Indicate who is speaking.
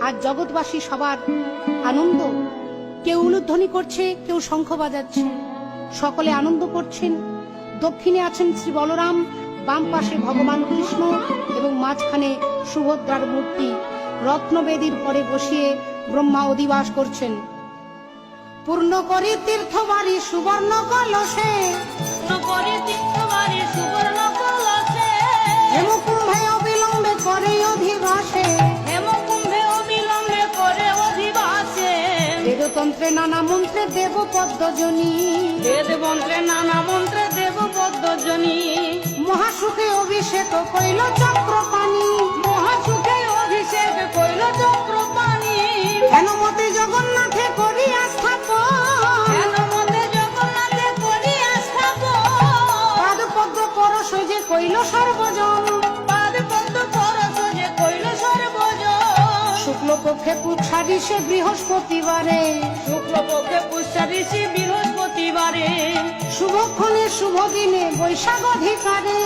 Speaker 1: আজ জগৎবাসী সবার আনন্দ, কেউ উলুধ্বনি করছে, কেউ শঙ্খ বাজাচ্ছে, সকলে আনন্দ করছেন। দক্ষিণে আছেন শ্রী বলরাম, বাম পাশে ভগবান কৃষ্ণ এবং মাঝখানে সুভদ্রার মূর্তি রত্নবেদীর পরে বসিয়ে ব্রহ্মা অধিবাস করছেন। পূর্ণ করে তীর্থবাড়ি সুবর্ণ কলসে, হেমকুম্ভে অবিলম্বে করে অধিবাসে, বেদতন্ত্রে নানা মন্ত্রে দেব পদ্মজনী, মহাসুখে অভিষেক কইল চক্রপাণি, হেন মতে জগন্নাথে করিয়া স্থাপন, পাদ পদ্ম পরশ যে কইল সর্বজন, শুক্লপক্ষে পুষ্যাদিশে বৃহস্পতিবারে, শুভক্ষণে শুভ দিনে বৈশাখ অধিকারে,